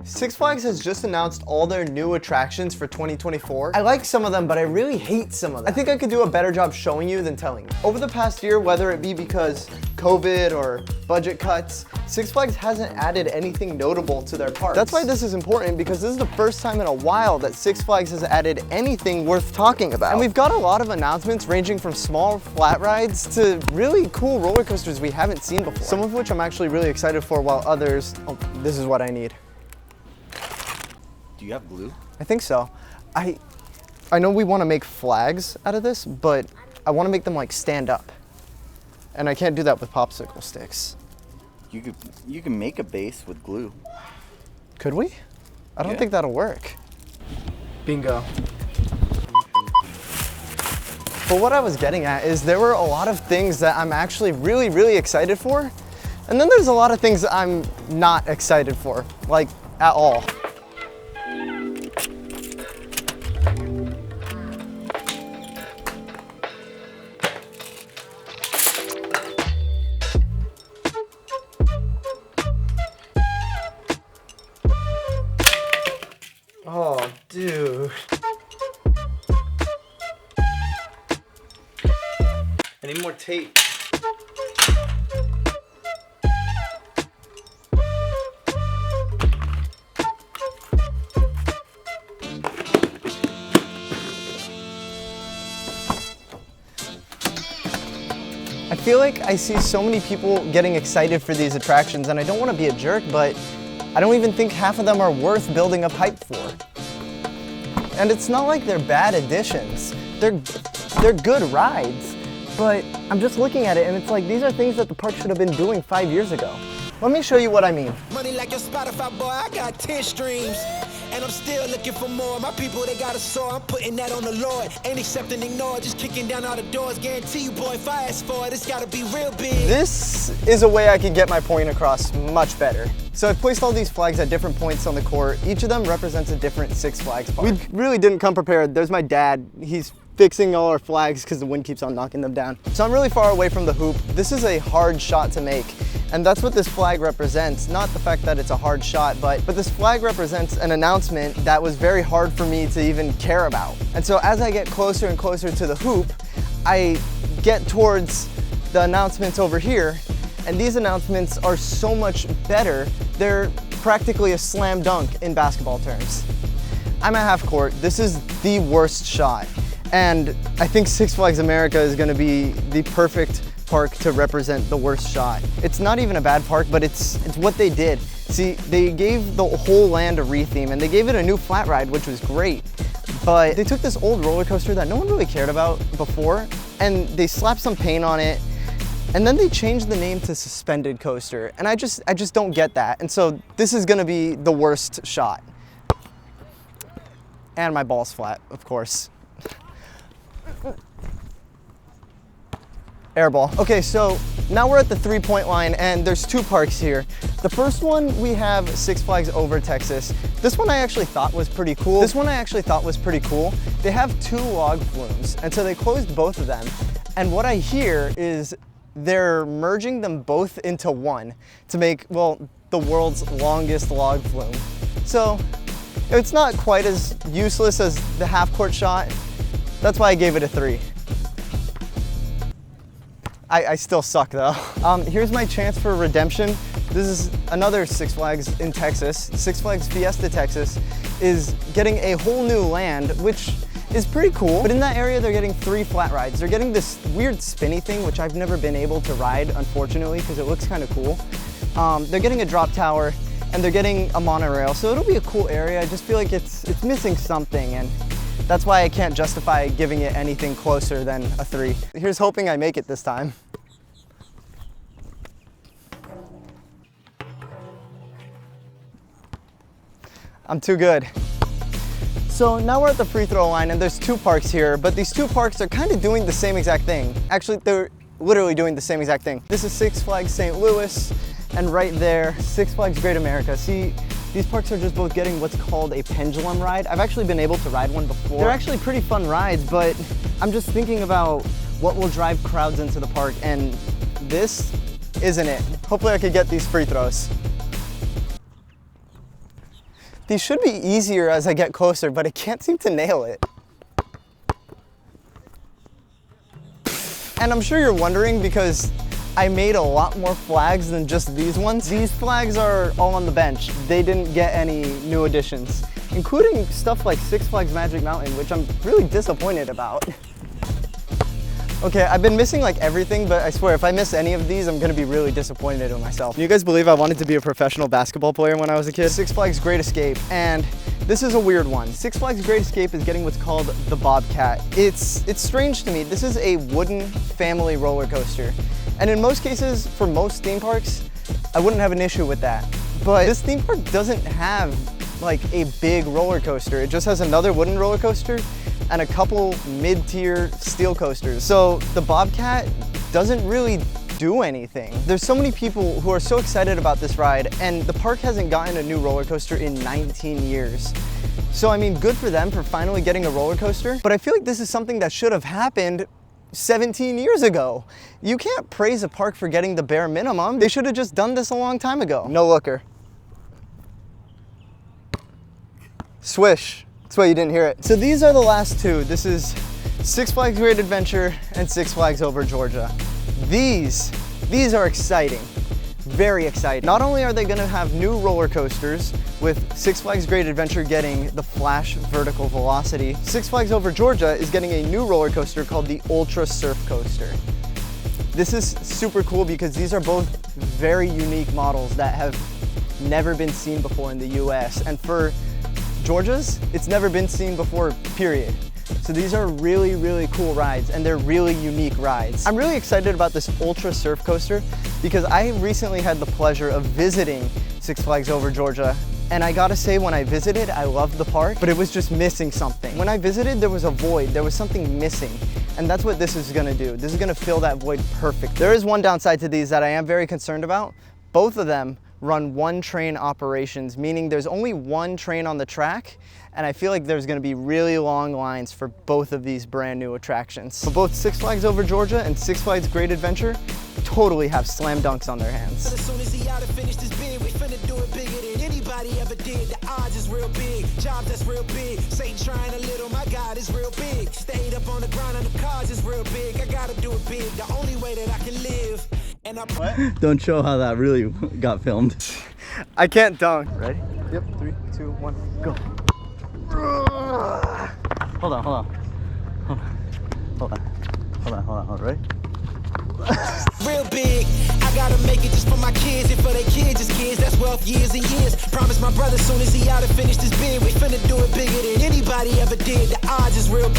Six Flags has just announced all their new attractions for 2024. I like some of them, but I really hate some of them. I think I could do a better job showing you than telling you. Over the past year, whether it be because COVID or budget cuts, Six Flags hasn't added anything notable to their parks. That's why this is important, because this is the first time in a while that Six Flags has added anything worth talking about. And we've got a lot of announcements ranging from small flat rides to really cool roller coasters we haven't seen before. Some of which I'm actually really excited for, while others, oh, this is what I need. Do you have glue? I think so. I know we want to make flags out of this, but I want to make them like stand up. And I can't do that with popsicle sticks. You can make a base with glue. Could we? I don't think that'll work. Bingo. But what I was getting at is there were a lot of things that I'm actually really excited for. And then there's a lot of things that I'm not excited for, like at all. Oh, dude. I need more tape. I feel like I see so many people getting excited for these attractions, and I don't want to be a jerk, but I don't even think half of them are worth building up hype for. And it's not like they're bad additions. They're good rides, but I'm just looking at it and it's like these are things that the park should have been doing 5 years ago. Let me show you what I mean. Money like your Spotify, boy, I got 10 streams. And I'm still looking for more. My people, they got a soar. I'm putting that on the Lord. Ain't accepting, ignore, just kicking down all the doors. Guarantee you, boy, if I ask for it, it's gotta be real big. This is a way I could get my point across much better. So I've placed all these flags at different points on the court. Each of them represents a different Six Flags park. We really didn't come prepared. There's my dad. He's fixing all our flags because the wind keeps on knocking them down. So I'm really far away from the hoop. This is a hard shot to make. And that's what this flag represents. Not the fact that it's a hard shot, but this flag represents an announcement that was very hard for me to even care about. And so as I get closer and closer to the hoop, I get towards the announcements over here, and these announcements are so much better. They're practically a slam dunk in basketball terms. I'm at half court. This is the worst shot. And I think Six Flags America is gonna be the perfect park to represent the worst shot. It's not even a bad park, but it's what they did. See, they gave the whole land a retheme and they gave it a new flat ride, which was great. But they took this old roller coaster that no one really cared about before and they slapped some paint on it. And then they changed the name to Suspended Coaster. And I just don't get that. And so this is gonna be the worst shot. And my ball's flat, of course. Airball. Okay, so now we're at the 3-point line and there's two parks here. The first one, we have Six Flags Over Texas. This one I actually thought was pretty cool. They have two log flumes, and so they closed both of them. And what I hear is they're merging them both into one to make, well, the world's longest log flume. So it's not quite as useless as the half-court shot. That's why I gave it a 3. I still suck though. Here's my chance for redemption. This is another Six Flags in Texas. Six Flags Fiesta Texas is getting a whole new land, which is pretty cool. But in that area, they're getting 3 flat rides. They're getting this weird spinny thing, which I've never been able to ride, unfortunately, because it looks kind of cool. They're getting a drop tower and they're getting a monorail. So it'll be a cool area. I just feel like it's missing something, and that's why I can't justify giving it anything closer than a 3. Here's hoping I make it this time. I'm too good. So now we're at the free throw line and there's 2 parks here, but these 2 parks are kind of doing the same exact thing. Actually, they're literally doing the same exact thing. This is Six Flags St. Louis, and right there, Six Flags Great America. See, these parks are just both getting what's called a pendulum ride. I've actually been able to ride one before. They're actually pretty fun rides, but I'm just thinking about what will drive crowds into the park, and this isn't it. Hopefully I could get these free throws. These should be easier as I get closer, but I can't seem to nail it. And I'm sure you're wondering because I made a lot more flags than just these ones. These flags are all on the bench. They didn't get any new additions, including stuff like Six Flags Magic Mountain, which I'm really disappointed about. Okay, I've been missing like everything, but I swear if I miss any of these, I'm gonna be really disappointed in myself. You guys believe I wanted to be a professional basketball player when I was a kid? Six Flags Great Escape, and this is a weird one. Six Flags Great Escape is getting what's called the Bobcat. It's strange to me. This is a wooden family roller coaster. And in most cases, for most theme parks, I wouldn't have an issue with that. But this theme park doesn't have like a big roller coaster. It just has another wooden roller coaster and a couple mid-tier steel coasters. So the Bobcat doesn't really do anything. There's so many people who are so excited about this ride, and the park hasn't gotten a new roller coaster in 19 years. So I mean, good for them for finally getting a roller coaster, but I feel like this is something that should have happened 17 years ago. You can't praise a park for getting the bare minimum. They should have just done this a long time ago. No looker. Swish. That's why you didn't hear it. So these are the last two. This is Six Flags Great Adventure and Six Flags Over Georgia. These are exciting. Very exciting. Not only are they gonna have new roller coasters with Six Flags Great Adventure getting the Flash Vertical Velocity, Six Flags Over Georgia is getting a new roller coaster called the Ultra Surf Coaster. This is super cool because these are both very unique models that have never been seen before in the US. And for Georgia's, it's never been seen before, period. So these are really, really cool rides, and they're really unique rides. I'm really excited about this Ultra Surf Coaster because I recently had the pleasure of visiting Six Flags Over Georgia, and I gotta say, when I visited, I loved the park, but it was just missing something. When I visited, there was a void, there was something missing, and that's what this is gonna do. This is gonna fill that void perfect. There is one downside to these that I am very concerned about. Both of them run one train operations, meaning there's only one train on the track, and I feel like there's gonna be really long lines for both of these brand new attractions. But both Six Flags Over Georgia and Six Flags Great Adventure totally have slam dunks on their hands. As soon as he out and finished his bid, we finna do it bigger than anybody ever did. The odds is real big, job that's real big. Satan trying a little, my God is real big. Stayed up on the ground and the cards is real big. I gotta do it big, the only way that I can live. And I Don't show how that really got filmed. I can't dunk. Ready? Yep, 3, 2, 1, go. Hold on. Ready? real big. I gotta make it just for my kids and for their kids' kids. That's wealth years and years. Promise my brother soon as he out and finished his bid, we finna do it bigger than anybody ever did. The odds is real big.